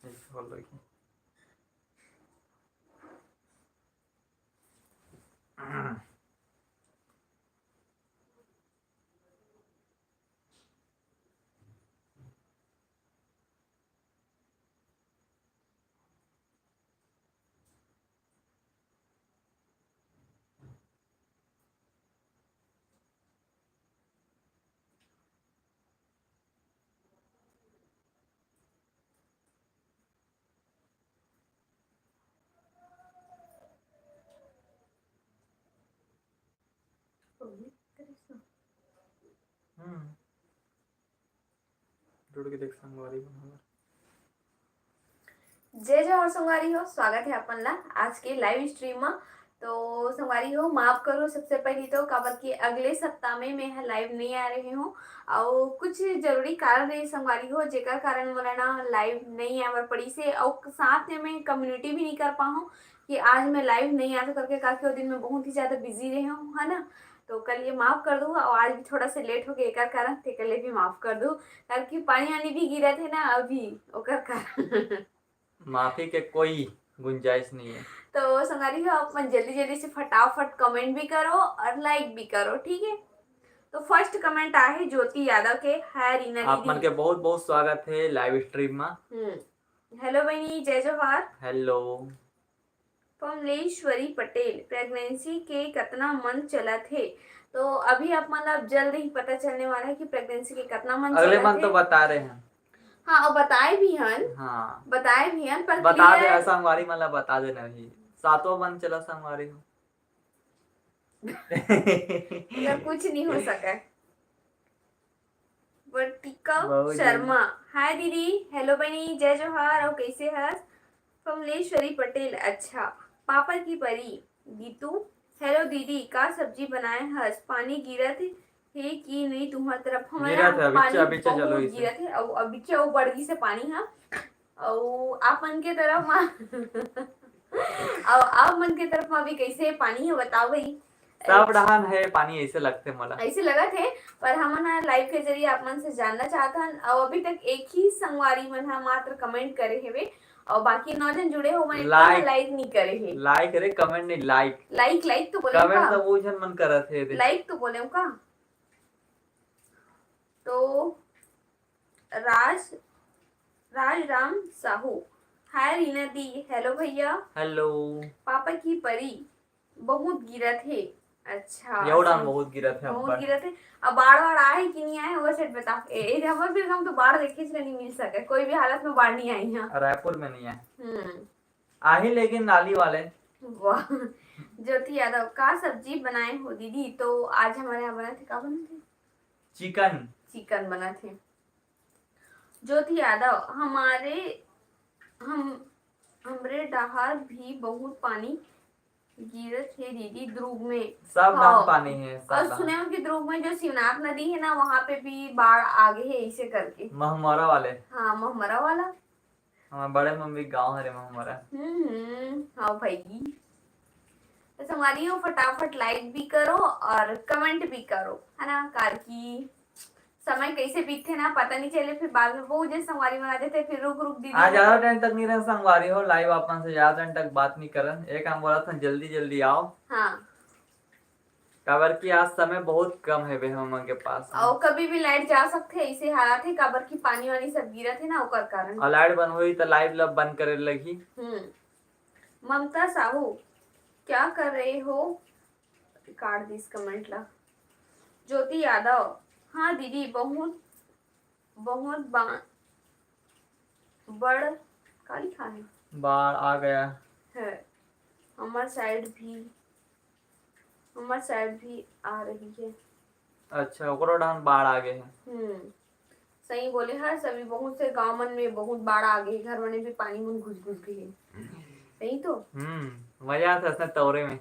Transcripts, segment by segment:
ऐसे बोल रही जुड़ के देख संगवारी बन जय जवाहर संगवारी हो, स्वागत है अपन ला आज के लाइव स्ट्रीम में। तो संगवारी हो माफ करो सबसे पहले तो काबर कि अगले सप्ताह में मैं लाइव नहीं आ रही हूँ और कुछ जरूरी कारण रही संगवारी हो जेकर कारण मोला ना लाइव नहीं आवर पड़ी से और साथ में मैं कम्युनिटी भी नहीं कर पाऊँ कि आज मैं लाइव नहीं आ करके काफी दिन में बहुत ही ज्यादा बिजी रही हूँ, है ना। तो कल ये माफ कर दूँ और आज भी थोड़ा सा लेट हो गया एकर कारण ते कल भी माफ कर दूँ क्योंकि पानी वानी भी गिरा थे ना अभी ओकर कारण माफी के कोई गुंजाइश नहीं है। तो संगारी हो अपन जल्दी जल्दी से फटाफट कमेंट भी करो और लाइक भी करो, ठीक है। तो फर्स्ट कमेंट आहे ज्योति यादव के, हाय रीना दीदी। आप मन के बहुत बहुत स्वागत है लाइव स्ट्रीम में। हेलो बहनी, जय जोहार। हेलो। कमलेश्वरी पटेल, प्रेगनेंसी के कितना मंथ चला थे? तो अभी आप मतलब जल्द ही पता चलने वाला है कि प्रेगनेंसी के कितना मंथ अगले चला मंथ तो बता रहे हैं। हाँ और बताए भी हन। हाँ बताए भी हन पर बता दे संगवारी मतलब बता देना ही 7वां मंथ चला संगवारी हो। कुछ नहीं हो सका। वर्तिका शर्मा, हाय दीदी। हेलो बनी, जय जोहार। और कैसे है? कमलेश्वरी पटेल, अच्छा। पापा की परी गीतू, हेलो दीदी, का सब्जी बनाए हस? पानी गिरत है कि नहीं तुम्हारी तरफ? हमारा पानी बहुत गिरत है और अभी क्या बड़गी से पानी है और आप मन के तरफ और आप मन के तरफ अभी कैसे पानी है बताओ भाई। सब रहन है पानी ऐसे लगते मला ऐसे लगा थे पर हम लाइव के जरिए आप मन से जानना चाहता हन और अभी तक एक ही संगवारी मन मात्र कमेंट करे हेवे और बाकी 9 जन जुड़े हो मैंने लाइक नहीं करे है। लाइक करे कमेंट नहीं, लाइक लाइक लाइक तो बोले कमेंट तो वो जन मन करत है लाइक तो बोले का। तो राज राम साहू, हाय रीना दी। हेलो भैया। हेलो। पापा की परी बहुत गिरत है, अच्छा एवढा बहुत गिरत है, बहुत गिरत है। अब बाढ़ आए कि नहीं आए वो सेट बताओ। हमर भी हम तो बाढ़ देखे से नहीं मिल सके, कोई भी हालत में बाढ़ नहीं आई यहाँ। रायपुर में नहीं है आही लेकिन नाली वाले। वाह। ज्योति यादव, का सब्जी बनाए हो दीदी? तो आज हमारे यहाँ बना थे, का बना थे? चिकन बना थे। ज्योति यादव, हमरे डहार भी बहुत पानी गिरत है दीदी, द्रुग में सब हाँ, पानी है सब। और सुने हो कि द्रुग में जो शिवनाथ नदी है ना वहाँ पे भी बाढ़ आ गई है ऐसे करके। महमरा वाले। हाँ महमरा वाला। हमारे बड़े मम्मी गांव है महमरा। हाँ भाई। तो हमारी हो फटाफट लाइक भी करो और कमेंट भी करो, है ना। कार की समय कैसे बीतते ना पता नहीं चले, फिर बाद में वो जैसे संगवारी बना देते फिर रुक दीदी। आज ज्यादा टाइम तक नहीं रह संगवारी हो लाइव अपन से ज्यादा टाइम तक बात नहीं करन। एक हम बोला था जल्दी जल्दी आओ। हाँ काबर की आज समय बहुत कम है हम के पास और कभी भी लाइट जा सकते है ऐसे हालात है काबर की पानी वानी सब गिरा थे ना ओकर कारण। और लाइट बंद हुई तो लाइव लब बंद करे लगी। ममता साहू, क्या कर रहे हो? काट दिस कमेंट ला। ज्योति यादव, हाँ दीदी बहुत बहुत बड़ का लिखा है? बाढ़ आ गया है। हमार साइड भी आ रही है। अच्छा ओकरो डान बाढ़ आ गए है। सही बोले हर सभी बहुत से गांव मन में बहुत बाढ़ आ गई, घर में भी पानी में घुस गई है। सही तो मजा आता है तौरे में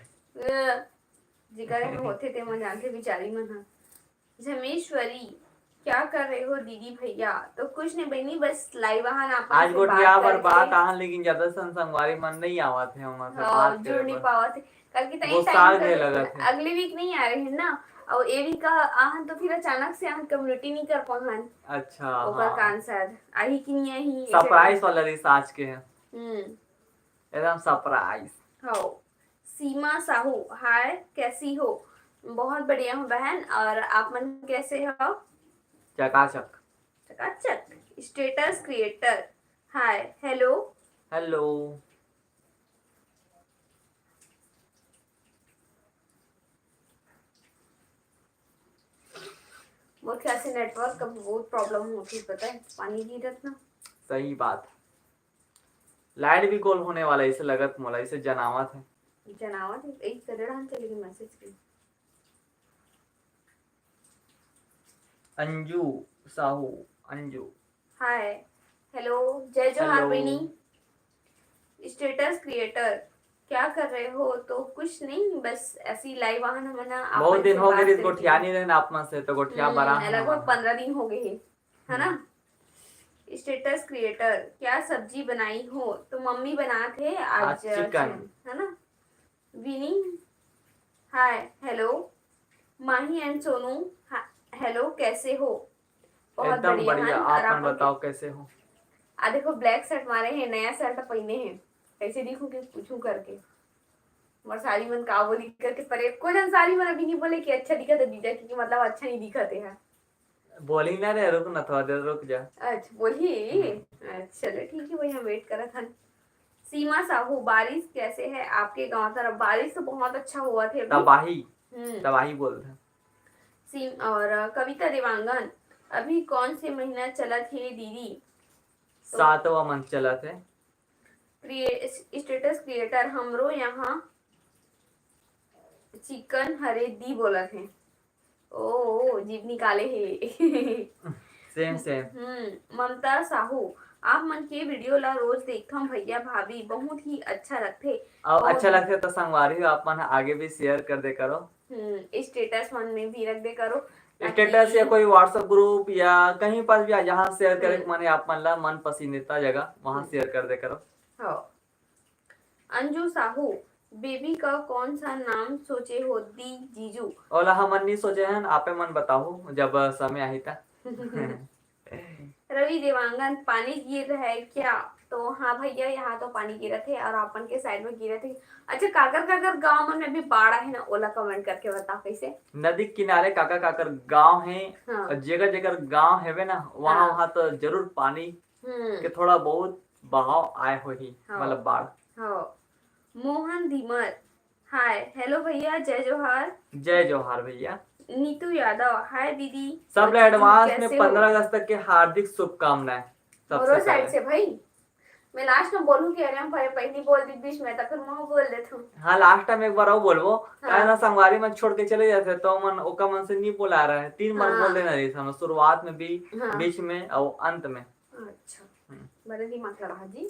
जिगर में होते थे मन जानते बिचारी मन। हाँ जमेश्वरी, क्या कर रहे हो दीदी भैया? तो कुछ नहीं बहनी बस लाइव आज गोटिया पर बात आन लेकिन ज्यादा संगवारी मन नहीं आवत है हम से बात जुड़ नहीं पावत है कल की टाइम अगले वीक नहीं आ रहे हैं ना और ये भी का आहन तो फिर अचानक से आहन कम्युनिटी नहीं कर पाहन। अच्छा ओकर हाँ, कान शायद आई कि नहीं आई सरप्राइज वाला रिसर्च के हैं, हम्म एकदम सरप्राइज। हो। सीमा साहू, हाय कैसी हो? बहुत बढ़िया हूँ बहन, और आप मन कैसे हो? चकाचक। चकाचक। Status creator, hi hello. Hello. मोर ख्याल से नेटवर्क का बहुत प्रॉब्लम होती है, पता है, पानी गिरत ना। सही बात। लाइट भी गोल होने वाला है, इसे लगत मोला, इसे जनावत है। जनावत है एक करेड़ा हम चलेगी मैसेज की। अंजू साहू, अंजू। हाय हेलो, जय जोहार हेलो। बहनी। स्टेटस क्रिएटर, क्या कर रहे हो? तो कुछ नहीं, बस ऐसी लाइव आना मना आप बहुत मन दिन से हो बात गए, करे गोठिया नहीं रहे आप में से, तो गोठिया बड़ा लगभग 15 दिन हो गए हैं, है ना। स्टेटस क्रिएटर, क्या सब्जी बनाई हो? तो मम्मी बनाते आज चिकन। है ना। Vini, hi hello. Mahi and Sonu, hello कैसे हो? बहुत एकदम बढ़िया बढ़िया, हन। और आप आप बताओ कैसे हो? देखो ब्लैक शर्ट मारे हैं, नया शर्ट पहने हैं, कैसे दिखूं कि पूछूं करके। और साड़ी मन का बोली करके परे कोई जन साड़ी मन अभी नहीं बोले कि अच्छा दिखा तो दीदा, क्योंकि मतलब अच्छा नहीं दिखते हैं। बोली ना रे, रुक ना थोड़ा देर, रुक जा। अच्छा बोलिए। अच्छा चलो ठीक है भाई, हम वेट कर रहे थे। सीमा साहू, बारिश कैसे है आपके गांव तरफ? बारिश तो बहुत अच्छा हुआ थे अभी। तबाही, तबाही बोल रहे। सीम और कविता देवांगन, अभी कौन से महीना चला थे दीदी? तो 7वां मंथ चला थे। स्टेटस क्रिएटर, हमरो यहाँ चिकन हरे दी बोला थे। ओ जीभ निकाले है। Same same. ममता साहू, आप मन के वीडियो ला रोज देखथम भैया भाभी, बहुत ही अच्छा लगते। और अच्छा लगता है तो संगवारी हो आप मन आगे भी शेयर कर दे करो। स्टेटस मन में भी रख दे करो, स्टेटस या कोई व्हाट्सएप ग्रुप या कहीं पर भी जहाँ शेयर करे के माने आप मन ला मन पसंदीदा जगह वहाँ शेयर कर दे करो। हाँ। अंजू साहू, बेबी का कौन सा नाम सोचे हो दी जीजू? ओला हम नहीं सोचे हैं, आपे मन बताओ जब समय आई था। रवि देवांगन, पानी गिर रहा है क्या? तो हाँ भैया, यहाँ तो पानी गिरा थे और अपन के साइड में गिरे थे। अच्छा, काकर काकर गांव में भी बाढ़ है ना? ओला कमेंट करके बताओ कैसे। नदी किनारे काका काकर गांव है। हाँ। और जगह जगह गांव है ना, वहाँ वहाँ तो जरूर पानी के थोड़ा बहुत बहाव आए हो ही, मतलब बाढ़। हाँ। मोहन धीमर, हाय हेलो भैया, जय जोहार। जय जोहार भैया। नीतू यादव, हाय दीदी। सब एडवांस में 15 अगस्त तक के हार्दिक शुभकामनाएं। सबसे साइड से भाई मैं लास्ट में बोलूं कि अरे हम पहली बोल दी बीच में, तो फिर मैं बोल देता हूँ। हाँ लास्ट टाइम एक बार और बोलबो। हाँ। ना संगवारी मन छोड़ के चले जाते तो मन ओका मन से नहीं बोला रहा है, 3 बार बोल देना रही हम, शुरुआत में भी, बीच में और अंत में। अच्छा बड़े दिमाग लड़ा जी।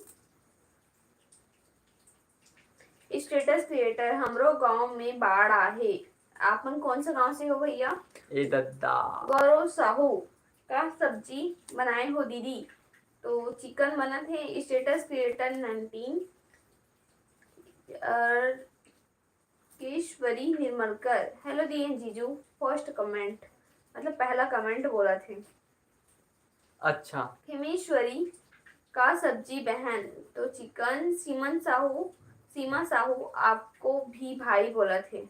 स्टेटस क्रिएटर, हमरो गांव में बाढ़ आहे। आप मन कौन सा गांव से हो भैया? ए दद्दा। गौरव साहू, का सब्जी बनाए हो दीदी? तो चिकन बना थे। Status creator 19 Keshwari Nirmalkar, hello दी जीजू। फर्स्ट कमेंट मतलब पहला कमेंट बोला थे। अच्छा। हिमेश्वरी, का सब्जी बहन? तो चिकन। सीमा साहू, आपको भी भाई बोला थे।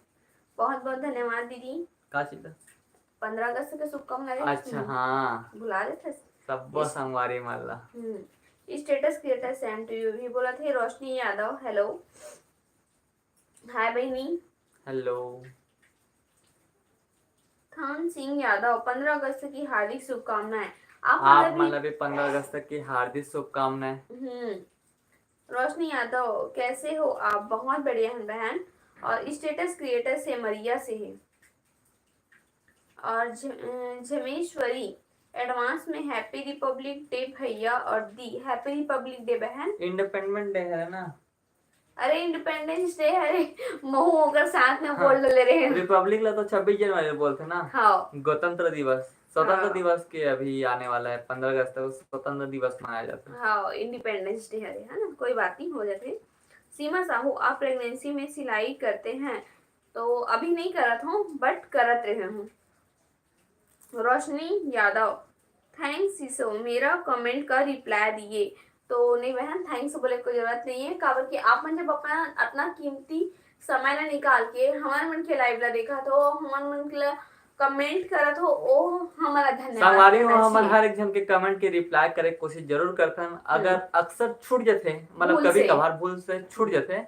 बहुत बहुत धन्यवाद दीदी। का चीज? 15 अगस्त के शुभकामनाएं। अच्छा हाँ, भुला रहे थे सब संगवारी माला। Status creator same to you भी बोला थे। रोशनी यादव, हेलो हाय बहनी। हेलो। थान सिंह यादव, 15 अगस्त की हार्दिक शुभकामनाएं। आप मतलब भी 15 अगस्त की हार्दिक शुभकामनाएं। रोशनी यादव, कैसे हो आप? बहुत बढ़िया हैं बहन। और स्टेटस क्रिएटर से मरिया से है। और झमेश्वरी, एडवांस में हैप्पी रिपब्लिक डे भैया और दी। हैप्पी रिपब्लिक डे बहन। इंडिपेंडेंस डे है ना? अरे इंडिपेंडेंस डे है, महू होकर साथ में बोल ले रहे हैं। रिपब्लिक ला तो 26 जनवरी बोलते ना। हाँ। गणतंत्र दिवस, स्वतंत्र दिवस के अभी आने वाला है, 15 अगस्त को स्वतंत्र दिवस मनाया जाता है। हाँ इंडिपेंडेंस डे है ना, कोई बात नहीं, हो जाते। सीमा साहू, आप प्रेगनेंसी में सिलाई करते हैं? तो अभी नहीं करत हूँ बट करत रहे हूँ। रोशनी यादव, थैंक्स ईसो, मेरा कमेंट का रिप्लाई दिए। तो नहीं बहन, थैंक्स बोले कोई जरूरत नहीं है, काबर कि आप मन जब अपना अपना कीमती समय ला निकाल के हमारे मन के लाइव ला देखा तो हमारे मन के ला कमेंट करत हो, ओ हमारा धन्यवाद संगवारी हो कहना हमन चाहिए। हर एक जन के कमेंट के रिप्लाई करे के कोशिश जरूर करथन। अगर अक्सर छूट जाते मतलब भूल कभी से। कभार भूल से छूट जाते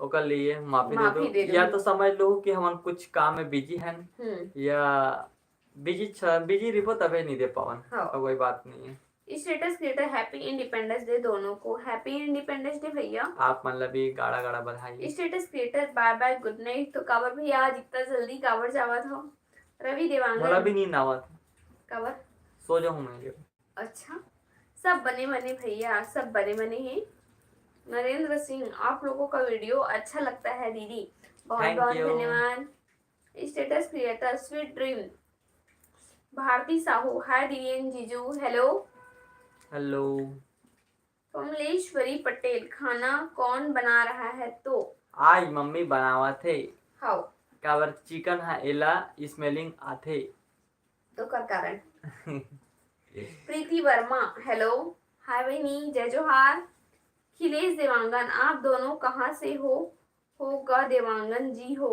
ओकर लिए माफी दे दो, माफी दे दो। या तो समझ लो कि हम कुछ काम में बिजी हैं या बिजी रिपो तबे नहीं दे पावन। हाँ। तो कोई बात नहीं है। Status creator happy independence day दोनों को, हैप्पी इंडिपेंडेंस डे भैया। आप मतलब भी गाड़ा गाड़ा बधाई। Status creator bye bye good night. तो काबर भैया आज इतना जल्दी काबर जावा था? रवि देवांगन, मोला भी नींद आवत है, काबर सो जाऊं मैं। अच्छा, सब बने बने भैया, सब बने बने हैं। नरेंद्र सिंह, आप लोगों का वीडियो अच्छा लगता है दीदी, बहुत Thank बहुत you. धन्यवाद। Status creator sweet dream, Bharti Sahu, hi दीदी एंड जीजू, हेलो। हेलो। कमलेश्वरी पटेल, खाना कौन बना रहा है? तो आज मम्मी बनावा थे। हाउ काबर चिकन है एला स्मेलिंग आथे। तो कर कारण। प्रीति वर्मा, हेलो, हाय बहनी, जय जोहार। खिलेश देवांगन, आप दोनों कहाँ से होगा देवांगन जी हो?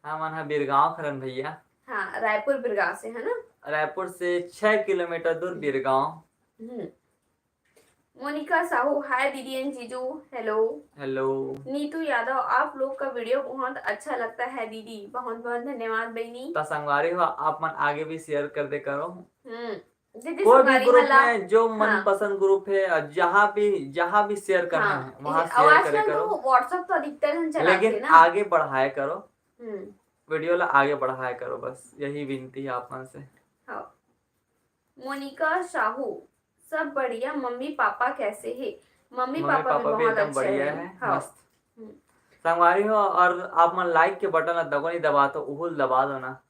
हाँ मन है बिरगांव खरन भैया। हाँ, रायपुर बिरगांव से है ना? रायपुर से 6 किलोमीटर दूर बिरगांव। मोनिका साहू, हाय दीदी एंड जीजू, हेलो। हेलो। नीतू यादव, आप लोग का वीडियो बहुत अच्छा लगता है दीदी, बहुत बहुत धन्यवाद बहनी। तो संगवारी हो आप मन आगे भी शेयर कर दे करो। दीदी कोई भी संगवारी ग्रुप वाला, में जो मनपसंद ग्रुप है जहाँ भी शेयर करना है वहाँ और शेयर करे आजकल करो। तो व्हाट्सएप तो अधिकतर हम चलाते लेकिन ना। आगे बढ़ाया करो, वीडियो ला आगे बढ़ाया करो, बस यही विनती है आप मन से। हाँ। मोनिका साहू, सब बढ़िया, मम्मी पापा कैसे है? मम्मी पापा भी बहुत एकदम अच्छे बढ़िया हैं। है, हाँ। मस्त। संगवारी हो और आप मन लाइक के बटन दबो नहीं दबा तो उहुल दबा दो ना,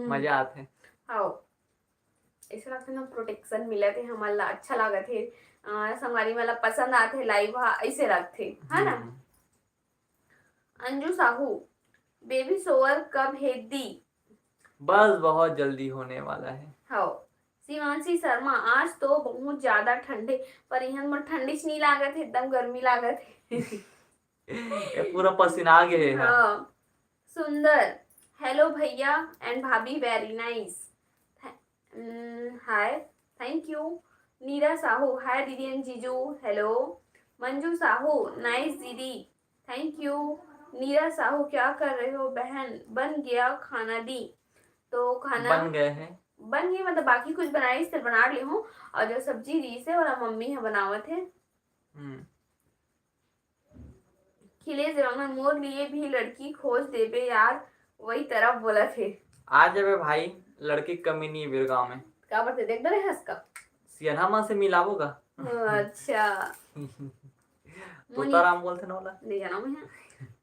मजा आते। हाँ, ऐसा लगता ना प्रोटेक्शन मिले थे हमारा, अच्छा लगा थे। संगवारी वाला पसंद आते लाइव, हाँ ऐसे लगते है ना। अंजू साहू, बेबी सोवर कब है दी? बस बहुत जल्दी होने वाला है। हाँ। शिवांशी शर्मा, आज तो बहुत ज्यादा ठंडे, पर यहाँ में ठंडिश नहीं लागत है, एकदम गर्मी लागत है। ये पूरा पसीना आ गए है। हाँ। सुंदर, हेलो भैया एंड भाभी, very nice, hi, thank you. Neera Sahu, hi दीदी एंड जीजू, हेलो। मंजू साहू, नाइस दीदी, थैंक यू। नीरा साहू, क्या कर रहे हो बहन, बन गया खाना दी? तो खाना बन गए हैं, बन गए मतलब बाकी कुछ बनाए इस तरह बना ली हूँ, और जो सब्जी दी से वाला मम्मी है बनावत है। खिलेश देवांगन, मोर लिए भी लड़की खोज देबे यार, वही तरफ बोला थे। आ जाबे भाई, लड़की कमी नहीं है बिरगांव में। क्या बात है, देख रहे हैं इसका सियना माँ से मिलाबोगा। अच्छा। तोताराम बोलते ना वाला नहीं जाना मैं।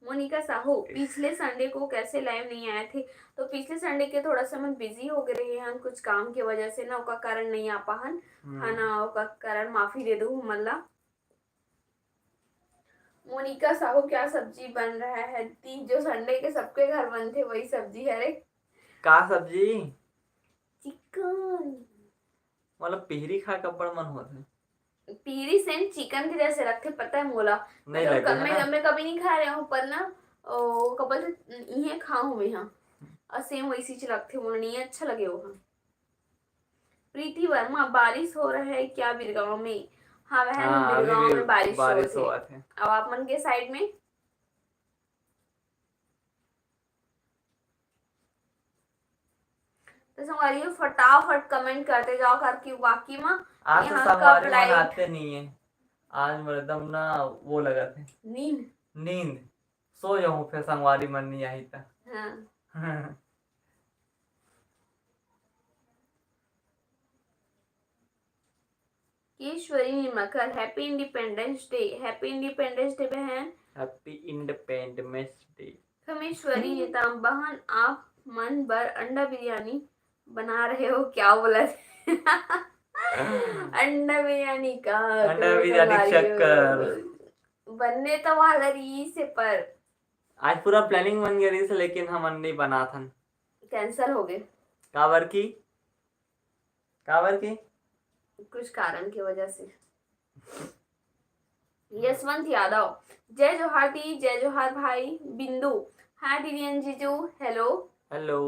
मोनिका साहू, पिछले संडे को कैसे लाइव नहीं आए थे? तो पिछले संडे के थोड़ा सा मैं बिजी हो गए रहे हैं कुछ काम की वजह से ना, उसका कारण नहीं आ पाहन है ना, उसका कारण माफी दे दो मल्ला। मोनिका साहू, क्या सब्जी बन रहा है? जो संडे के सबके घर बनते वही सब्जी है रे। का सब्जी? चिकन। मतलब पिहरी खा का बड़ मन होता है। पीरी सेम चिकन के जैसे लगते, पता है मोला। नहीं लगे है ना? मैं कभी नहीं खा रहा हूँ पर ना कबल ये खाऊं मैं, हाँ, और सेम वैसी चीज लगते मोला, नहीं अच्छा लगे वो। हाँ। प्रीति वर्मा, बारिश हो रहा है क्या बिरगांव में? हाँ बहन, बिरगांव में बारिश हो रही है। अब आप मन के साइड में? तो संगवारी फटाफट कमेंट करते जाओ करके, वाकई में आज तो संगवारी मन आते नहीं है। आज मेरे दम ना वो लगा थे नींद सो जाऊं, फिर संगवारी मन नहीं आई था। हाँ। Ishwari Nimkar, happy independence day. Happy independence day बहन, happy independence day. Khameshwari Nitam, बहन आप मन बर अंडा बिरयानी बना रहे हो क्या? बोला अंडा बिरयानी का, अंडा बिरयानी चक्कर बनने तो वाला रही से, पर आज पूरा प्लानिंग बन गई थी लेकिन हम नहीं बना था, कैंसल हो गए काबर की कुछ कारण की वजह से। यशवंत यादव, जय जोहार दी, जय जोहार भाई। बिंदु, हाय दीदी अंजीजू, हेलो। हेलो।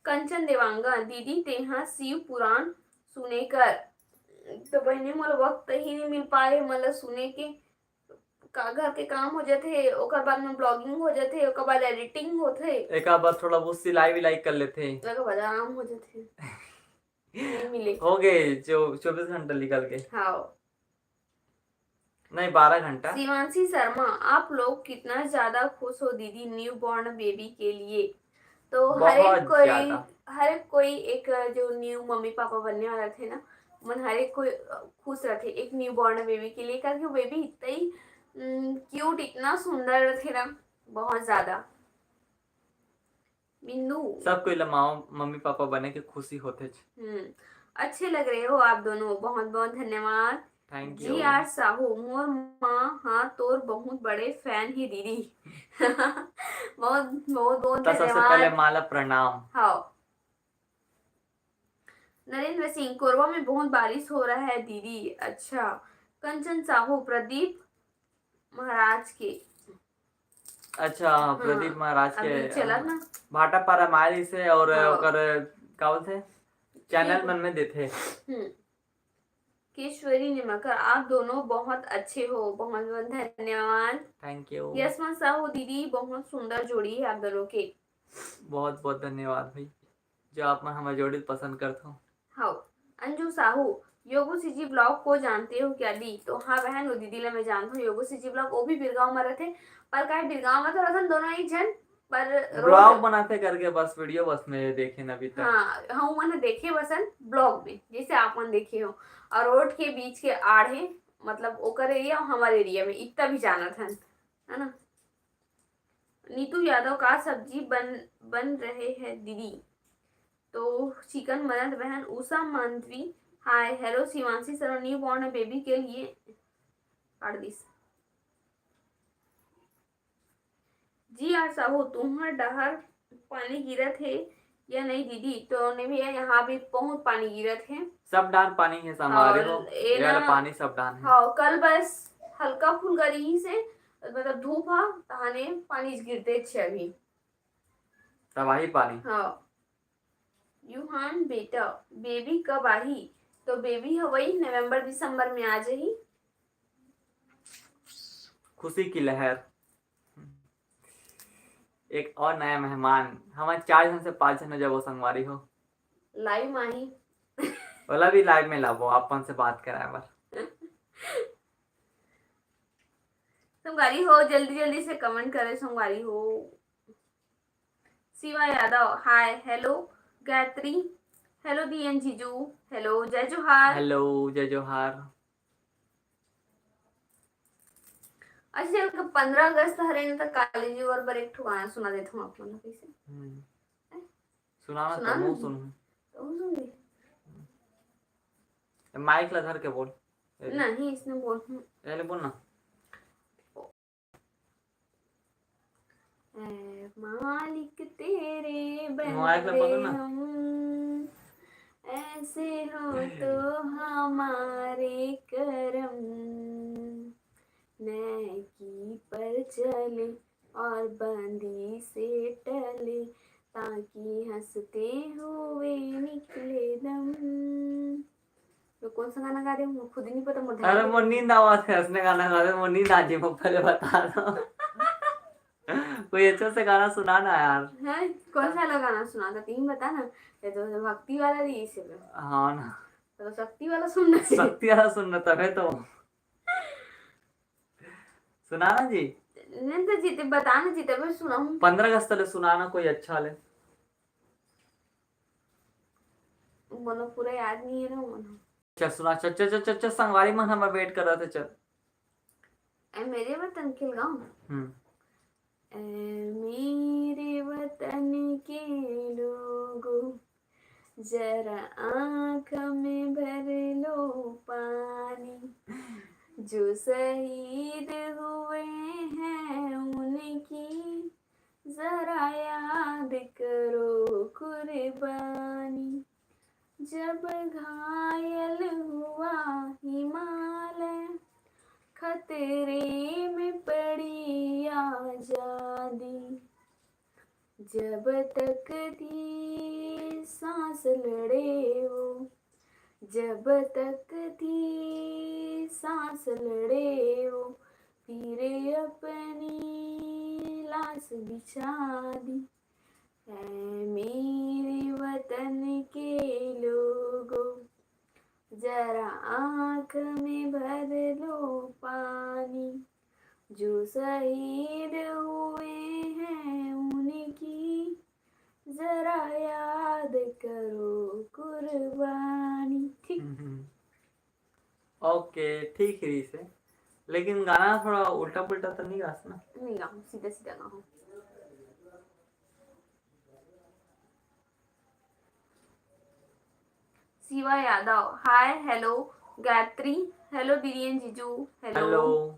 कंचन देवांगा, दीदी तेहा शिव पुराण सुने कर। तो बहने मोला वक्त ही नहीं मिल पाए, मतलब सुने के घर के काम हो जाते, ओकर बाद में ब्लॉगिंग हो जाते, ओकर बाद एडिटिंग होते, एक बार थोड़ा बहुत सिलाई विलाई कर लेते, ओकर बाद आराम हो जाते, नहीं मिले। हो गए जो 24 घंटा निकल गए। हाँ। नहीं 12 घंटा। शिवांशी शर्मा, आप लोग कितना ज्यादा खुश हो दीदी न्यू बॉर्न बेबी के लिए। तो बहुत ज्यादा। हर एक कोई एक जो न्यू मम्मी पापा बनने वाला थे ना, मन हर एक कोई खुश रहे एक न्यू बॉर्न बेबी के लिए, क्योंकि बेबी इतना ही क्यूट, इतना सुंदर थे ना, बहुत ज्यादा। बिंदु, सब कोई लमाओ मम्मी पापा बने के खुशी होते। अच्छे लग रहे हो आप दोनों, बहुत बहुत धन्यवाद। Thank you. G R Sahu, मोर माँ हाँ तोर बहुत बड़े फैन ही दीदी। बहुत बहुत बहुत तो सबसे पहले धन्यवाद। माला प्रणाम। हाँ। नरेंद्र सिंह, कोरबा में बहुत बारिश हो रहा है दीदी। अच्छा। कंचन साहू, प्रदीप महाराज के। अच्छा प्रदीप महाराज के अभी चला ना। भाटापारा मारी से और हाँ। ओकर का बोलते चैनल मन में देते। केशवरी निमकर, आप दोनों बहुत अच्छे हो, बहुत बहुत धन्यवाद। Thank you. यशवंत साहू, दीदी बहुत सुंदर जोड़ी है आप दोनों के। बहुत बहुत धन्यवाद भाई, जो आप हमारे जोड़ी पसंद करते हो। हाँ। अंजू साहू, योगो सीजी ब्लॉग को जानते हो क्या दी। तो हाँ बहन, वो दीदी ला मैं जानता हूँ योगो सीजी ब्लॉग, वो भी बिरगांव में रहते, पर का बिरगांव में तो रहते दोनों ही जन, पर ब्लॉग बनाते करके बस वीडियो बस में देखे ना अभी तक। हाँ हम मैंने देखे बसन ब्लॉग में, जैसे आप मन देखे हो, और रोड के बीच के आड़े, मतलब ओकर एरिया और हमारे एरिया में इतना भी जाना था, है ना। नीतू यादव, का सब्जी बन रहे हैं दीदी। तो चिकन मदद बहन। उषा मंत्री, hi hello Shivanshi sir, new born baby के लिए काट दिस। जी आर साहू, तुम्हार डहर पानी गिरत है या नहीं दीदी। तो नहीं भैया, यहाँ भी बहुत पानी गिरत है, सब डान पानी है हमारे हो, ये ना पानी सब डान है। हाँ, कल बस हल्का फुल्का रही से, मतलब धूप हा तहाने पानी गिरते छे अभी। तबाही पानी। हाँ। यूहान बेटा, बेबी कब आई। तो बेबी है वही नवंबर दिसंबर में आ जाही। खुशी की लहर। एक और नया मेहमान, हमारे 4 जन से 5 जन जब वो संगवारी हो लाइव माही। बोला भी लाइव में लाभो अपन से बात कराए बार। संगवारी हो, जल्दी जल्दी से कमेंट करे संगवारी हो। Shiva Yadav, hi hello. Gayatri, hello दीएन जीजू, हेलो जय जोहार। हेलो जय जोहार। अच्छा चल 15 अगस्त हरे न तक काली जी और बर एक ठो गाना सुना देता हूँ आप मन कैसे। सुनाना सुना तो ना मुंह सुनूं। तो सुन दे। माइक ला धर के बोल। नहीं इसने बोल पहले बोल ना। मालिक तेरे माइक ला बंदे पकड़ ना। हम, ऐसे हो तो हमारे करम, नेकी पर चले और बंदी से टले, ताकि हंसते हुए निकले दम। तो कौन सा गाना गा रहे हो, खुद ही नहीं पता मुझे। अरे वो नींद आवाज है, उसने गाना गा रहे, वो नींद आ जी पहले बता दो। कोई अच्छा से गाना सुना ना यार। है कौन सा गाना सुना था तीन बता ना। ये तो भक्ति वाला दी इसे। हाँ ना, तो शक्ति वाला सुनना है। शक्ति वाला सुनना तब है तो सुनाना जी। नहीं तो जीते बताना जीते मैं सुनाऊं। 15 अगस्त ले सुनाना कोई अच्छा ले। बोलो पूरा याद नहीं है ना बोलो। चल सुना, चल चल चल चल संगवारी मन हमारा वेट कर रहा था चल। ए मेरे वतन के गाँव। ए मेरे वतन के लोगों, जरा आँख में भर लो पानी, जो शहीद हुए हैं उनकी जब तक थी सांस लड़े वो, जब तक थी सांस लड़े वो, फिर अपनी लाश बिछा दी। है मेरे वतन के लोगों, जरा आँख में भर लो पानी, जो शहीद हुए हैं उनकी जरा याद करो कुर्बानी। ठीक। ओके ठीक है इसे, लेकिन गाना थोड़ा उल्टा पुल्टा तो नहीं गा ना? नहीं गाऊँ, सीधा सीधा गाऊँ। Shiva Yadav, hi hello Gayatri, hello दीदी एंड जीजू, हेलो।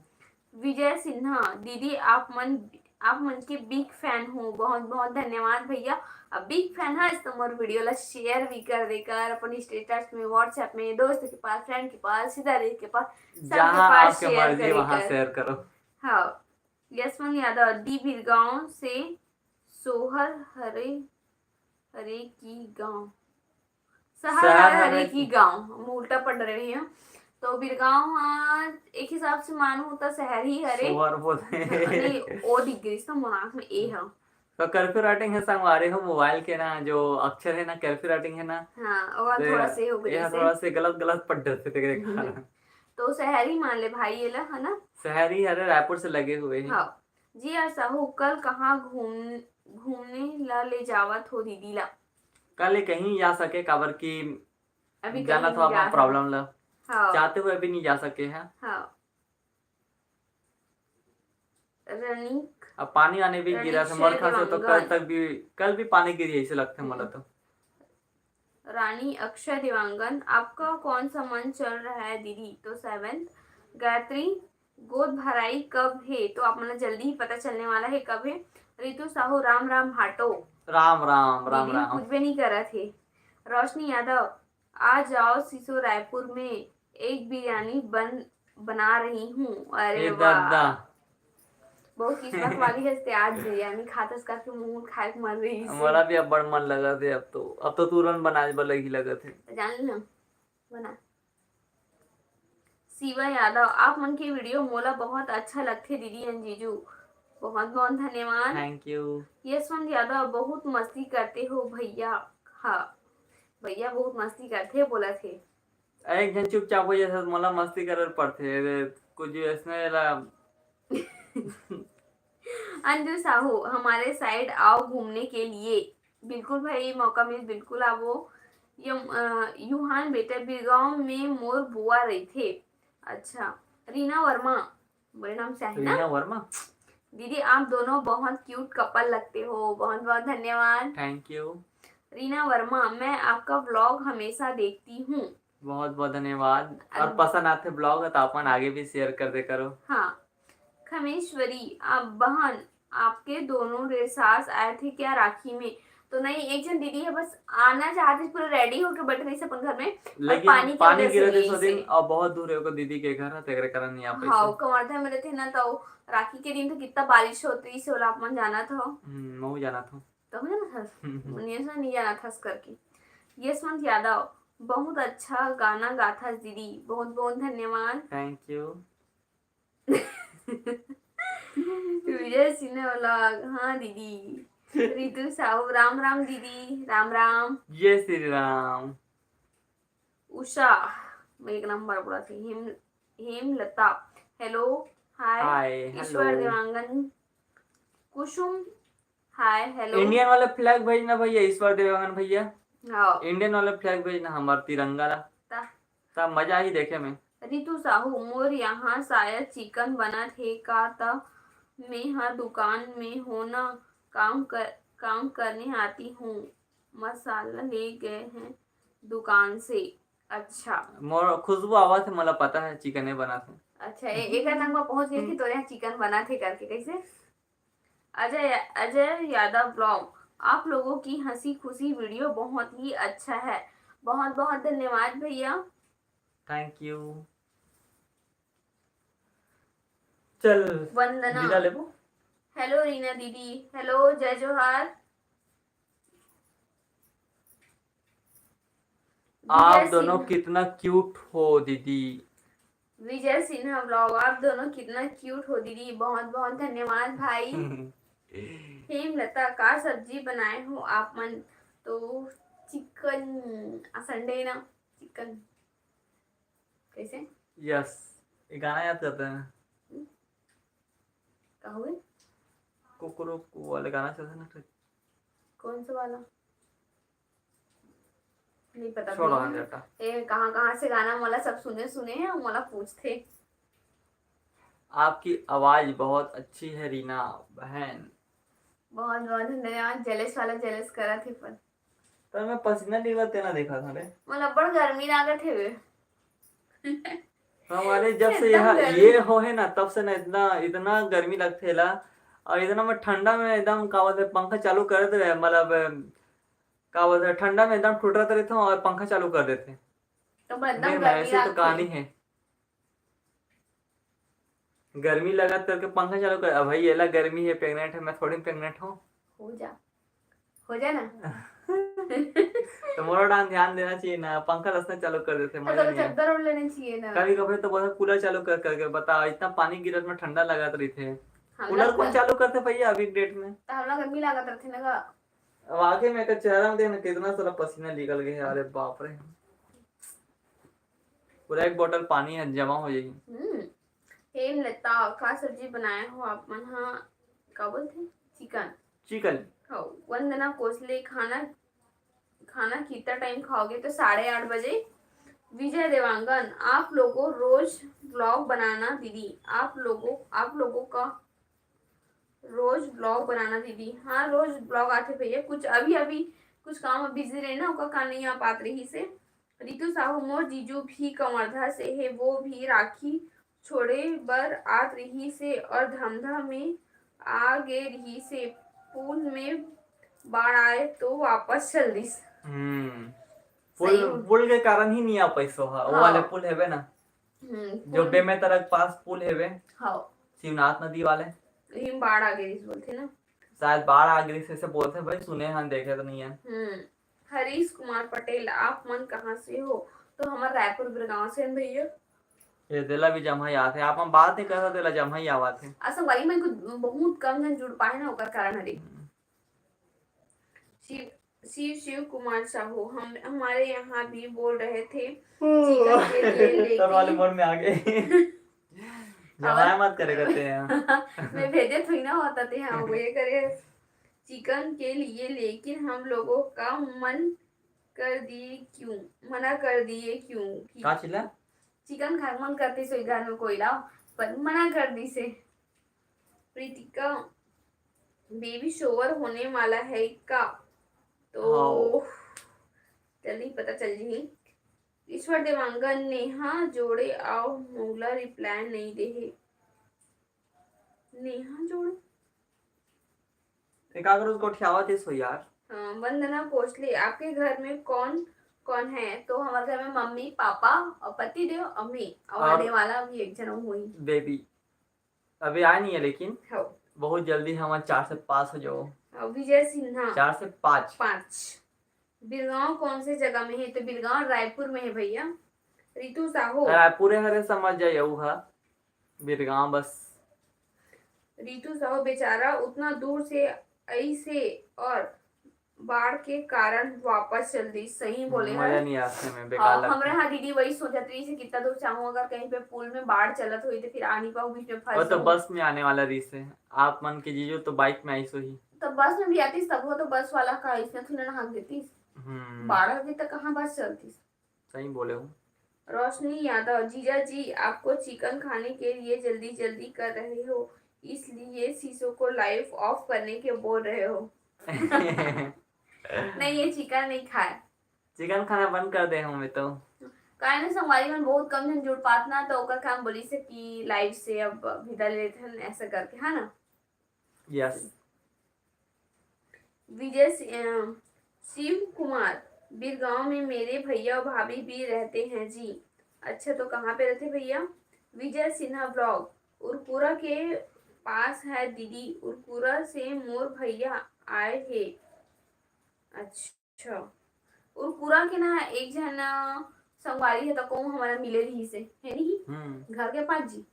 विजय सिन्हा, दीदी आप मन के बिग फैन हो, बहुत बहुत धन्यवाद भैया। अब बिग फैन है तो मोर वीडियो ला शेयर भी कर देकर अपनी स्टेटस में, व्हाट्सएप में, दोस्त के पास, फ्रेंड के पास, सिदारे के पास, सबके जहाँ पास आपके शेयर मर्जी वहाँ करेकर। शेयर करो। हाँ, यशवंत यादव, दी बिरगांव से सोहर हरे हरे की गांव, सहर हरे की गांव, हम उल्टा पढ़ रहे हैं। तो बिरगांव एक हिसाब से मानो तो शहर ही हरे, सोहर बोलते नहीं ओ दिग्गज तो मनाक में ए है। तो कर्फ्यू राइटिंग है संगवारी हो, मोबाइल के ना जो अक्षर है ना कर्फ्यू राइटिंग है ना, हाँ और थोड़ा से हो गई यह से थोड़ा से गलत गलत पढ़ जाते थे कारण। तो शहरी मान ले भाई ये ला, है ना? शहरी हरे रायपुर से लगे हुए हैं। हाँ जी। यार साहू, कल कहाँ घूमने ला ले जावत हो दीदी ला? कल कहीं जा सके काबर की अभी जाना कहीं था नहीं अपना जा प्रॉब्लम ला, हाँ चाहते हुए भी नहीं जा सके हैं। हाँ। रनिक, अब पानी आने भी गिरा था मोर ख्याल से, तो कल भी पानी गिरी ऐसे लगते हैं मला तो। रानी अक्षय देवांगन, आपका कौन सा मन चल रहा है दीदी? तो 7th। गायत्री, गोद भराई कब है? तो आप मतलब जल्दी ही पता चलने वाला है कब है। रितु साहू, राम राम हाटो। राम राम राम दीदी राम। कुछ भी नहीं करा थे। रोशनी यादव, आ जाओ सिसो रायपुर में एक बिरयानी बना रही हूँ। अरे ए वाह, दादा बहुत किस्मत वाली है, आज बिरयानी खातस करके मुंह खाए के मर रही से। हमारा भी अब बड़ मन लगा थे, अब तो तुरंत बनाए वाला ही लगा थे। जान ली ना बना। शिवा यादव, आप मन की वीडियो मोला बहुत अच्छा लगते दीदी एंड जीजू, बहुत बहुत धन्यवाद। Thank you. यशवंत यादव, बहुत मस्ती करते हो भैया। हाँ भैया बहुत मस्ती करते हैं बोला थे। एक जन चुपचाप हो जैसे मला मस्ती कर पड़ते कुछ इसने अंजू साहू, हमारे साइड आओ घूमने के लिए। बिल्कुल भाई, मौका मिले बिल्कुल आवो। यूहान बेटा, बिरगांव में मोर बुआ रही थे। अच्छा। रीना वर्मा, बड़े नाम से है ना? रीना वर्मा, दीदी आप दोनों बहुत क्यूट कपल लगते हो, बहुत बहुत धन्यवाद। Thank you. रीना वर्मा, मैं आपका व्लॉग हमेशा देखती हूँ। बहुत बहुत धन्यवाद। और पसंद आते ब्लॉग तो अपन आगे भी शेयर कर दे करो। हाँ। खमेश्वरी, आप बहन, आपके दोनों सास आए थे क्या राखी में? तो नहीं, एक जन दीदी है बस आना चाहती, पूरा रेडी होकर बैठ गई अपन घर में, लेकिन पानी गिरे थे सो दिन और बहुत दूर है दीदी के घर, तेरे कारण नहीं आ पाई। हाँ कवर्धा में रहते ना, तो राखी के दिन तो कितना बारिश होती, सोला अपन जाना था। मैं जाना था तो हो जाना था, नहीं जाना था करके। यशवंत यादव, बहुत अच्छा गाना गाथा दीदी, बहुत बहुत धन्यवाद। Thank you. Vijay Sinha vlog, हाँ दीदी। रितु साहू, राम राम दीदी, राम राम। जय श्री राम। उषा, मैं एक नंबर बोला थी। Hemlata, hello hi. Ishwar Dewangan, Kusum, hi hello. Indian वाला फ्लैग भेजना भैया, ईश्वर देवांगन भैया। हाँ इंडियन वाला फ्लैग भेजना, हमारा तिरंगा ला तब मजा ही देखे में। रितु साहू, मोर यहाँ शायद चिकन बना थे का, तब मैं हाँ दुकान में हो ना, काम करने आती हूँ, मसाला ले गए हैं दुकान से। अच्छा, मोर खुशबू आवा थे, मला पता है चिकन बना थे। अच्छा एक नंबर पहुंच गए कि तो यहाँ चिकन बना थे करके कैसे। अजय यादव ब्लॉग, आप लोगों की हंसी खुशी वीडियो बहुत ही अच्छा है, बहुत बहुत धन्यवाद भैया। Thank you. चल वंदना, विदा लेबो। हेलो रीना दीदी, हेलो जय जोहार। आप दोनों कितना क्यूट हो दीदी। विजय सिन्हा ब्लॉग, आप दोनों कितना क्यूट हो दीदी, बहुत बहुत धन्यवाद भाई। हेमलता, का सब्जी बनाए हो आप मन? तो चिकन, संडे ना, चिकन कैसे? यस, ये गाना याद करते हैं। कहुए कुकुरु वाले गाना चलते ना। कौन सा वाला? नहीं पता छोड़ो भैया। बेटा। ए कहाँ से गाना मला सब सुने सुने हैं, मला पूछते। आपकी आवाज बहुत अच्छी है रीना बहन। बहुत बहुत धन्यवाद। जेलस वाला जेलस करा थे पर मैं पसीना निकलते ना देखा था रे। मला बड़ गर्मी लागत है वे। हमारे जब से एकदम यह ये हो है ना, तब से ना इतना इतना गर्मी लगते ला। और इतना मैं ठंडा में एकदम का बोलते पंखा चालू कर दे रहे, मतलब का बोलते ठंडा में एकदम ठुठरा रहता हूँ और पंखा चालू कर देते। तो एकदम नहीं, गर्मी ऐसे तो लागती कहानी है। गर्मी लगा करके पंखा चालू कर। अब भाई ये ला गर्मी है, प्रेग्नेंट है, मैं थोड़ी प्रेग्नेंट हूँ। हो जा ना। तो मोरा डांस ध्यान देना चाहिए ना, पंखा रसना चालू कर देते, मजा तो नहीं है। चद्दर ओढ़ लेनी चाहिए ना। कभी कभी तो बहुत कूलर चालू कर करके बता, इतना पानी गिरत में ठंडा लगा रही थे। कूलर कौन चालू करते भैया अभी डेट में? तो हम लोग गर्मी लागत रहती ना। अब आगे में का चेहरा में देखना कितना सारा पसीना निकल गया। अरे बाप रे, पूरा एक बोतल पानी है जमा हो जाएगी। हेमलता, का सब्जी बनाए हो आप मन? हाँ, का बोलते चिकन। चिकन। हाँ, वंदना कोसले, खाना कितना टाइम खाओगे? तो 8:30 बजे। विजय देवांगन, आप लोगों रोज ब्लॉग बनाना दीदी, आप लोगों का रोज ब्लॉग बनाना दीदी। हाँ, रोज ब्लॉग आते भैया, कुछ अभी कुछ काम बिजी रहे ना, ओका का नहीं आ पात रही से। रितु साहू, मोर जीजू भी कवर्धा से है, वो भी राखी छोड़े बर आत रही से और धमधा में आ गे रही से, पुल में बाढ़ आए तो वापस चल दिस। पुल के कारण ही नहीं आ पैसो। हाँ, वो वाले पुल है ना, जो बेमेतरक पास पुल है वे। हाँ, शिवनाथ नदी वाले। हिम बाढ़ आ गई बोलते ना, शायद बाढ़ आ गई से बोलते भाई, सुने हम देखे तो नहीं है। हरीश कुमार पटेल, आप मन कहाँ से हो? तो हमारे रायपुर बिरगांव से भैया। ये दिला भी जमा ही आते, आप हम बात नहीं कर सकते, दिला जमा ही आवात है। ऐसा वाली में कुछ बहुत कम जन जुड़ पाए ना, ओकर कारण हरी। शिव कुमार साहू, हम हमारे यहाँ भी बोल रहे थे चिकन के लिए, लेकिन वाले मोड में आ गए। जमाया मत करे करते हैं। मैं भेजे थी ना होता थे, हाँ वो ये करे चिकन के लिए, लेकिन हम लोगों का मना कर दिए क्यों? का चिल्ला? चिकन खाए मन करते सो घर में कोई लाओ, पर मना कर दी से। प्रीतिका, बेबी शोवर होने वाला है का? तो जल्दी पता चल जी। ईश्वर देवांगन, नेहा जोड़े आओ मोगला रिप्लाई नहीं दे है। नेहा जोड़े एक अगर उसको उठावा थे सो यार। हाँ, वंदना कोसले, आपके घर में कौन कौन है? तो हमारे घर में मम्मी पापा और पति देव अम्मी और आने वाला भी एक जन हुई बेबी अभी आया नहीं है, लेकिन बहुत जल्दी हम 4 से 5 हो जाओ। विजय सिन्हा, 4 से 5। बिरगांव कौन से जगह में है? तो बिरगांव रायपुर में है भैया। रितु साहू, रायपुर हरे समझ जाइए, बिरगांव बस। रितु साहू, बेचारा उतना दूर से ऐसे और बाढ़ के कारण वापस चल दी। सही बोले मजा नहीं आते में, बेकार लगता है। हमरे हाँ दीदी वही सोचत रही से कितना दूर चाहूँ, अगर कहीं पे पुल में बाढ़ चलत हुई तो फिर आ नहीं पाऊँ, बीच में फंस तो बस में आने वाला रीस है। आप मन के जीजो तो बाइक में आई सो ही। तो बस में भी आती सब हो, तो बस वाला का इसमें थोड़ा ना हाक देती। बाढ़ आती तो कहाँ बस चलती। सही बोले हो। रोशनी यादव, जीजा जी आपको चिकन खाने के लिए जल्दी जल्दी कर रहे हो, इसलिए शीशो को लाइव ऑफ करने के बोल रहे हो। नहीं, ये चिकन नहीं खाए, चिकन खाना बंद कर दे हमें तो। काहे ना संगवारी में बहुत कम जन जुड़ पात ना, तो ओकर काम बोली से कि लाइव से अब विदा लेते हैं ऐसा करके, है ना। यस। विजय शिव कुमार, बिरगांव में मेरे भैया और भाभी भी रहते हैं जी। अच्छा, तो कहाँ पे रहते भैया? विजय सिन्हा ब्लॉग, उरपुरा के पास है दीदी, उरपुरा से मोर भैया आए हैं। अच्छा, और पूरा के ना एक जन संगवारी है तो को हमारा मिले रही से है नहीं घर के पास जी।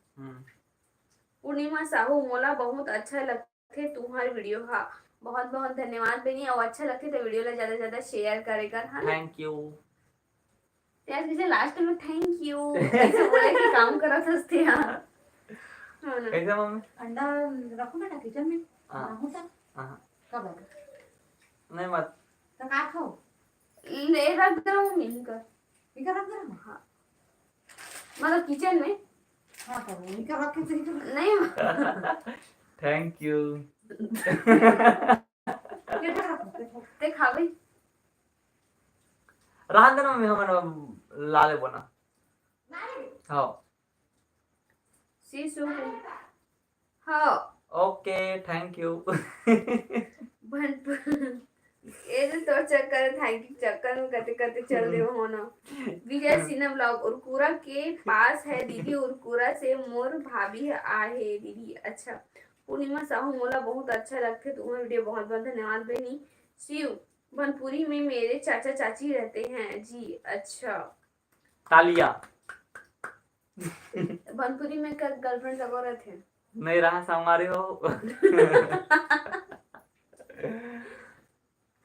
पूर्णिमा साहू मोला बहुत अच्छा लगथे तुम्हारी वीडियो। हाँ बहुत बहुत धन्यवाद बहनी और अच्छा लगते तो वीडियो ला ज्यादा से ज्यादा शेयर करे कर हाँ ना। Thank you. यार किसे लास्ट में थैंक यू ऐसे बोले कि काम करत हस्ते हाँ हाँ ना। कैसे मम्मी? अंडा रखो बेटा किचन में हाँ। बनाऊं था हाँ, कब आएगा नहीं मत। तो का खाओ ले रख दे रहा हूँ मिल कर इधर रख दे हाँ मतलब किचन में हाँ तो इधर रख के सही कर नहीं थैंक यू। इधर रखो ते खावे रहन देना मम्मी, हमारे लाले बना। हाँ सी सु हाँ ओके थैंक यू। भन ये तो चक्कर थैंक यू चक्कर में करते करते चल रहे हो ना। विजय सिन्हा ब्लॉग उरकुरा के पास है दीदी उरकुरा से मोर भाभी आहे दीदी। अच्छा पूर्णिमा साहू मोला बहुत अच्छा लगते तुम्हारा वीडियो बहुत बहुत धन्यवाद बहनी। शिव बनपुरी में मेरे चाचा चाची रहते हैं जी। अच्छा तालिया बनपुरी में कर गर्लफ्रेंड लगो रहते हैं नहीं रहा हमारे हो।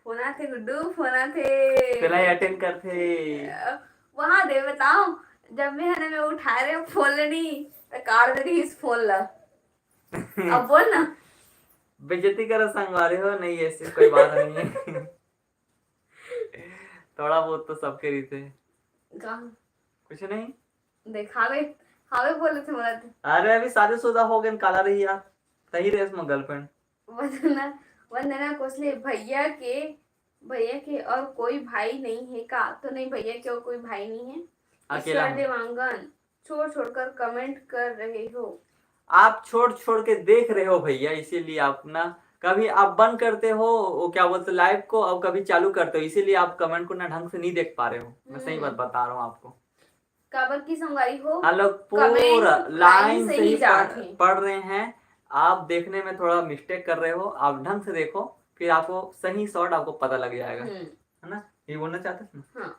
फोना थे गुड्डू फोना थे पहला ही अटेंड करते। वहां दे बताओ जब मैं उठा रहे फोन लेनी तो काट दे रही इस फोन ला। अब बोल ना बेइज्जती कर संगवारे हो नहीं, ऐसे कोई बात नहीं है। थोड़ा बहुत तो सबके रीते कुछ नहीं। देखावे हावे बोले थे मला ते अरे अभी शादीशुदा हो गए काला रही यार, सही रेस में गर्लफ्रेंड। वंदना वंदना कोसले भैया के और कोई भाई नहीं है का। तो नहीं भैया के और कोई भाई नहीं है। अकेला ईश्वर हूँ। देवांगन छोड़ कमेंट कर रहे हो। आप छोड़ के देख रहे हो भैया, इसीलिए आप ना कभी आप बंद करते हो वो क्या बोलते लाइव को, और कभी चालू करते हो, इसीलिए आप कमेंट को ना ढंग से नहीं देख पा रहे हो। मैं सही बात बता रहा हूँ आपको। काबर की संगवारी हो हम लोग पूरा कमेंट लाइन से ही जाते हैं। पढ़ रहे हैं। आप देखने में थोड़ा मिस्टेक कर रहे हो, आप ढंग से देखो फिर आपको सही शॉट आपको पता लग जाएगा, है ना। ये बोलना चाहते थे ना। हाँ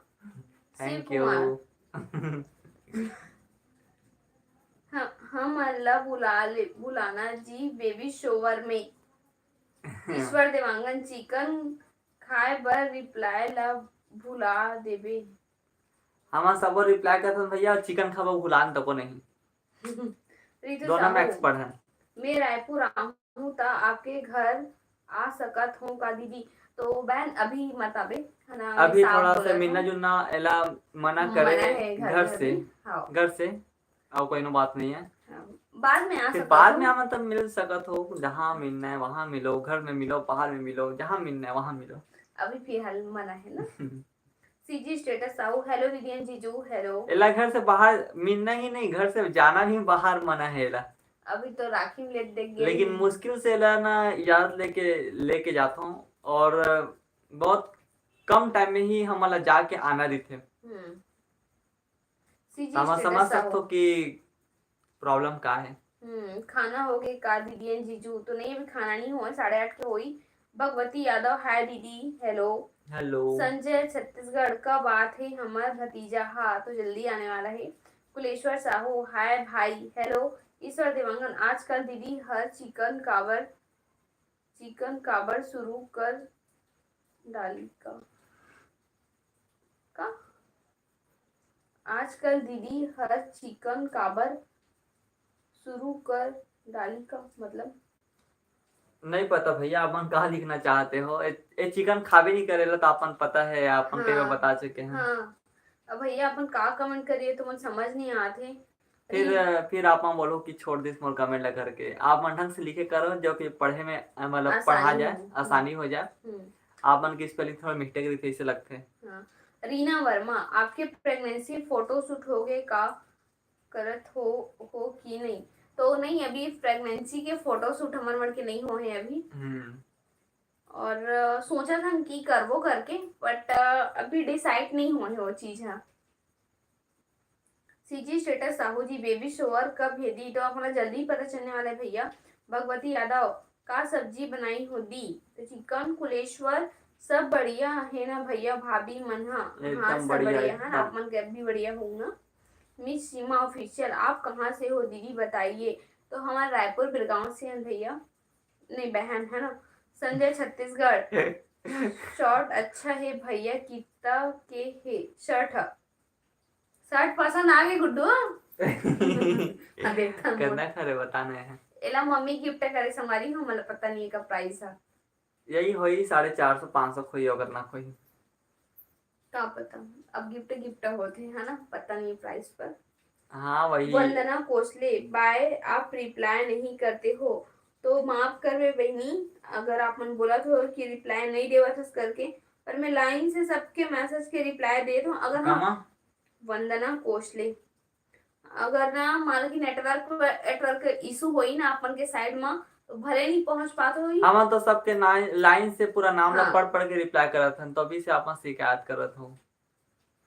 थैंक शिव यू। हम अल्लाह बुलाना जी बेबी शोवर में। ईश्वर देवांगन चिकन खाए बर रिप्लाई ला भुला देबे। हमारा सब रिप्लाई करते हैं भैया चिकन खाबो भुलान तको नहीं। रितु दोनों में साहू एक्सपर्ट है। मैं रायपुर आऊँ ता आपके घर आ सकत हूँ का दीदी। तो बहन अभी मत आबे है ना। अभी साफ थोड़ा बोलत सा हूँ। मिलना जुलना एला मना मना करे है घर से, भी। हाँ घर से और कोई नो बात नहीं है। हाँ। बाद में आ फिर सकत बाद हूँ। में हम तब मिल सकत हो, जहाँ मिलना है वहाँ मिलो, घर में मिलो, बाहर में मिलो, जहाँ मिलना है वहाँ मिलो। अभी फिलहाल मना है ना। सीजी स्टेटस आओ हेलो दीदी जीजू हेलो। एला घर से बाहर मिलना ही नहीं, घर से जाना भी बाहर मना है एला। अभी तो राखी में लेट देख गए। लेकिन मुश्किल से एला ना इजाजत लेके जाता हूँ, और बहुत कम टाइम में ही हमारा जाके आना देते। समझ सकते हो कि प्रॉब्लम का है। खाना हो गए का दीदी जीजू। तो नहीं अभी खाना नहीं हुआ 8:30 के हुई। भगवती यादव हाय दीदी हेलो। हेलो संजय छत्तीसगढ़ का बात है हमारा भतीजा हाँ तो जल्दी आने वाला है। कुलेश्वर साहू हाय भाई हेलो। ईश्वर देवांगन आजकल दीदी हर चिकन काबर शुरू कर डाली का आजकल दीदी हर चिकन काबर शुरू कर डाली का मतलब नहीं पता भैया अपन कहाँ लिखना चाहते हो। ए चिकन खाबे नहीं करेला तो अपन पता है, अपन कई बार बता चुके हैं। हाँ अब भैया अपन का कमेंट करिए तो मुझे समझ नहीं आते। फिर आप बोलो कि छोड़ दिस मोर कमेंट लगा करके आप मन ढंग से लिखे करो जो कि पढ़े में मतलब पढ़ा जाए, आसानी हो जाए। आप मन की स्पेलिंग थोड़ा मिस्टेक रहती है इसे लगते हैं। रीना वर्मा आपके प्रेगनेंसी फोटो शूट हो गए का करत हो कि नहीं। तो नहीं अभी प्रेगनेंसी के फोटो शूट हमारे मन के नहीं हो हैं अभी। और सोचा था कि करवो करके बट अभी डिसाइड नहीं हुए वो चीज है। सीजी स्टेटस साहू जी बेबी शोवर कब भेदी तो अपना जल्दी पता चलने वाला है भैया। भगवती यादव का सब्जी बनाई हो दी तो चिकन कुलेश्वर सब बढ़िया है ना भैया भाभी मन? हाँ हाँ, एकदम सब बढ़िया बढ़िया है ना, आप एकदम। मन के भी बढ़िया होगा। मिस सीमा ऑफिशियल, आप कहाँ से हो दीदी बताइए? तो हमारा रायपुर बिरगांव से हैं भैया, नहीं बहन है ना। संजय छत्तीसगढ़, शॉर्ट अच्छा है भैया, कितना के है शर्ट? शर्ट पसंद आ गई गुड्डू? हाँ देखता हूँ। करना खरे बताने हैं। एला मम्मी गिफ्ट करे संवारी हो, मला पता नहीं का प्राइस है। यही होई 450-500 खोई अगर ना खोई। का पता, अब गिफ्ट गिफ्ट होते है ना, पता नहीं प्राइस पर। हाँ वही। वंदना कोसले, बाय, आप रिप्लाई नहीं करते हो तो माफ कर वे बहनी। अगर आप मन बोला तो कि रिप्लाई नहीं देवा था करके, पर मैं लाइन से सबके मैसेज के रिप्लाई दे दूं अगर। हाँ, कामा वंदना कोसले, अगर ना मान की नेटवर्क नेटवर्क इशू होई ना अपन के साइड में, तो भले नहीं पहुंच पाते होई। हम तो सबके लाइन से पूरा नाम ला हाँ, पढ़ पढ़ के रिप्लाई करत हन, तो अभी से अपन शिकायत करत हूँ।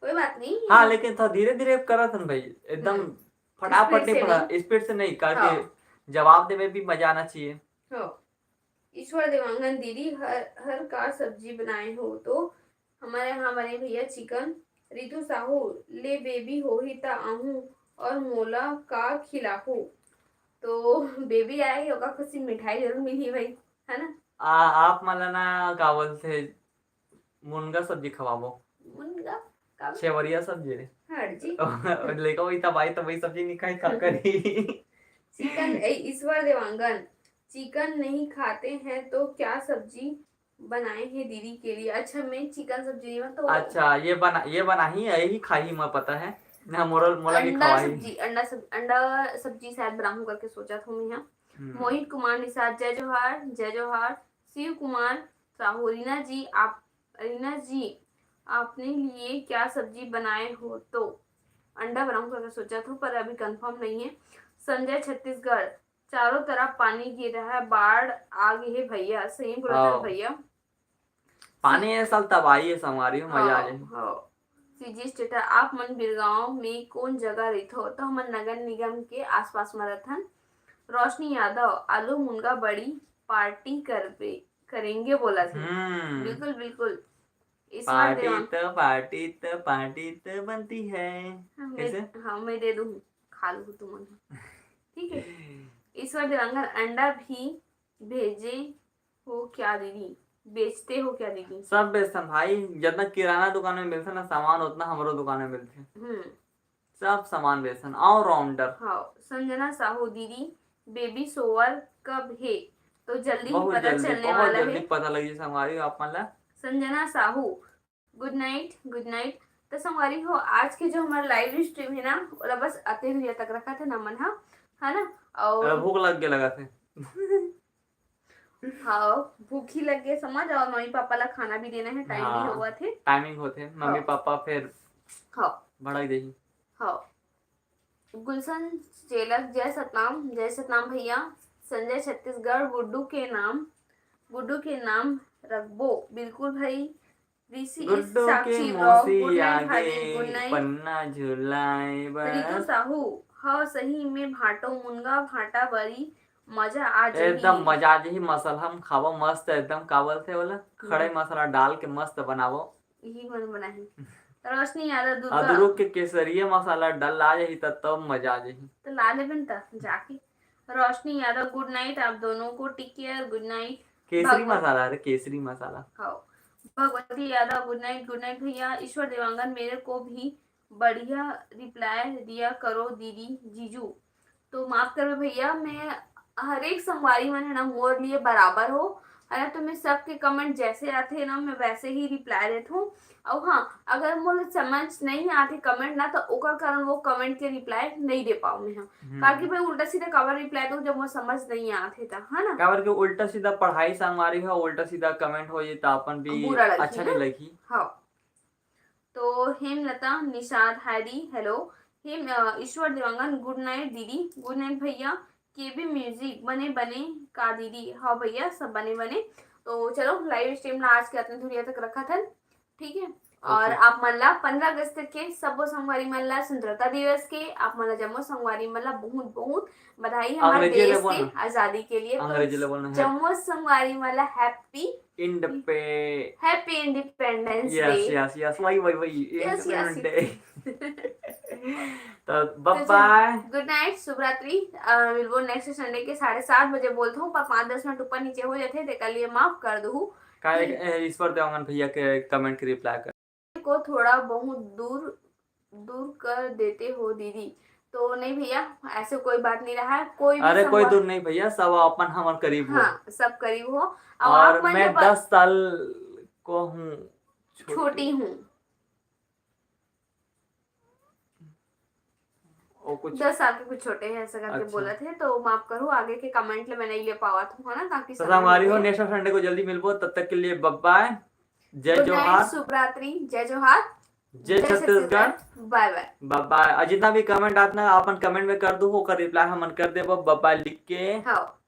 कोई बात नहीं। हाँ लेकिन थोड़ा धीरे धीरे करत हन भाई, एकदम फटाफट स्पीड नहीं से पड़ा, नहीं। स्पीड से नहीं करके हाँ जवाब देवे भी मजा आना चाहिए। हाँ। ईश्वर देवांगन दीदी, हर हर का सब्जी बनाए हो? तो हमारे यहाँ बने भैया चिकन। रितु साहू, ले बेबी हो ही ता आहू और मोला का खिलाहू? तो बेबी आएगी होगा, कुछ मिठाई जरूर मिली भाई, है ना। आप मला ना का बोलते मुनगा सब्जी खवाबो, उनका का छेवरिया सब्जी हर जी। लेको वही तबाई तो वही सब्जी नहीं खाई का करी। चिकन, ईश्वर देवांगन, चिकन नहीं खाते हैं तो क्या सब्जी बनाए हैं दीदी के लिए? अच्छा, मैं चिकन सब्जी में तो अच्छा ये बना ही यही खाई मैं पता है ना, मोरल मोला की अंडा खवाई। सब्जी, अंडा सब्जी शायद बनाऊं करके सोचा था मैं यहाँ। हम्म। मोहित कुमार निषाद, जय जोहार जय जोहार। शिव कुमार साहू, रीना जी आप, रीना जी आपने लिए क्या सब्जी बनाए हो? तो अंडा बनाऊं करके सोचा था, पर अभी कंफर्म नहीं है। संजय छत्तीसगढ़, चारों तरफ पानी गिर रहा है, बाढ़ आ गई है भैया, सही बोलते हैं हाँ भैया। पानी है साल तबाही है संवारी हो, मजा आ जाए। हाँ। सीजी स्टेटर, आप मन बिरगांव में कौन जगह रहते हो? तो हम नगर निगम के आसपास में रहते हैं। रोशनी यादव, आलू मुनगा बड़ी पार्टी करेंगे बोला थे। बिल्कुल बिल्कुल। ईश्वर देवांग, पार्टी तो बनती है। कैसे? मैं दे दूँ, खा लूँ तुम। ठीक है। ईश्वर देवांगन, अंडा भी भेजे हो क्या दीदी? बेचते हो क्या दीदी? सब बेचतन भाई, जितना किराना दुकान में मिलता ना सामान, उतना हमारो दुकान में मिलते। सब सामान बेचतन, ऑल राउंडर। हाँ। संजना साहू, दीदी बेबी सोवर कब है? तो जल्दी ही बहुत पता जल्दी, चलने बहुत वाला जल्दी है। पता लगी संवारी आप मला। Sanjana Sahu, good night good night. तो संगवारी हो, आज के जो हमारा लाइव स्ट्रीम है ना, वो बस आते हुए तक रखा था नमन, हाँ है ना। और भूख लग गया लगा थे। हाँ, भूख ही लग गई समझ, और मम्मी पापा ला खाना भी देना है, टाइम भी हुआ थे। टाइमिंग होते मम्मी पापा फिर हाँ भड़क देही। हाँ। गुलशन चेलक, जय सतनाम भैया। संजय छत्तीसगढ़, गुड्डू के नाम रखबो, बिल्कुल भाई। ऋषि इस गुड्डू के साक्षी ब्लॉग, गुड मौसी नाइट आगे भाभी, गुड नाइट। पन्ना झुलाए रितु बस। साहू, हाँ सही में भाटो मुनगा भाटा बड़ी मजा आ एकदम जाही। मजा आ जाही, मसाला हम खावो मस्त एकदम, कावल थे बोला खड़े मसाला डाल के मस्त बनावो। यही मन बनाही। रोशनी यादव, अदरक के केसरिया मसाला डल आ जाही तब मजा आ जाही। तो ला ले बिन जाके। रोशनी यादव, गुड नाइट आप दोनों को, take care, good night. Kesari Masala, अरे केसरी मसाला। हाँ। भगवती यादव, गुड नाइट भैया। ईश्वर देवांगन, मेरे को भी बढ़िया रिप्लाई दिया करो दीदी जीजू। तो माफ करो भैया, मैं हर एक संगवारी मन है ना मोर लिए बराबर हो, है ना। तो मैं सबके कमेंट जैसे आते हैं ना, मैं वैसे ही रिप्लाई देती हूँ। और हाँ, अगर मुझे समझ नहीं आते कमेंट ना, तो ओकर कारण वो कमेंट के रिप्लाई नहीं दे पाऊँ मैं। ताकि भाई उल्टा सीधा कवर रिप्लाई दूँ जब मुझे समझ नहीं आते था, है ना। काबर के उल्टा सीधा पढ़ाई संगवारी हो, उल्टा सीधा कमेंट हो, ये तो अपन भी बुरा लगी अच्छा ना? नहीं लगी। हाँ। तो हेमलता निषाद, हैरी हेलो। हेम ईश्वर देवांगन, गुड नाइट दीदी, गुड नाइट भैया। केबी म्यूजिक, बने बने का दीदी? हाँ भैया, सब बने बने। तो चलो लाइव स्ट्रीम ना आज के इतने थोड़ी तक रखा था, ठीक है। और ओके। आप मला 15 अगस्त के सबो संगवारी मला स्वतंत्रता दिवस के आप मला जम्मो संगवारी मला बहुत बहुत बधाई हमारे अंग्रेजी ले देश बोलना। के आजादी के लिए। अंग्रेजी ले बोलना तो है जम्मो संगवारी मला happy independence independence yes day. Yes yes वही Yes, yes, इंडिपेंडेंस डे। तो बाय तो बाय। गुड नाइट, शुभ रात्रि। वो नेक्स्ट संडे के 7:30 बजे बोलता हूँ, पर 5-10 मिनट ऊपर नीचे हो जाते तेका लिए माफ कर दू। काय इस पर देवांगन भैया के कमेंट के रिप्लाई कर। को थोड़ा बहुत दूर दूर कर देते हो दीदी। तो नहीं भैया, ऐसे कोई बात नहीं रहा है। कोई भी अरे कोई संवाद, दूर नहीं भैया, सब अपन हमारे करीब हो। हाँ सब करीब हो। अब और आप मन मैं जब 10 साल को हूँ छोटी हूँ, और कुछ 10 साल के कुछ छोटे हैं ऐसा करके अच्छा। बोला थे। तो माफ करो, आगे के कमेंट ले मैं नहीं ले पावा था ना, ताकि तो समय हमारी हो मिले। नेक्स्ट संडे को जल्दी मिलबो, तब तक के लिए बाय। जय गुड जोहार, नाइट, शुभ रात्रि, जय जोहार, जय छत्तीसगढ़, बाय बाय। बाय। जितना भी कमेंट आता है अपन कमेंट में कर दो, होकर रिप्लाई हम कर देबो बाय लिख के। हाँ।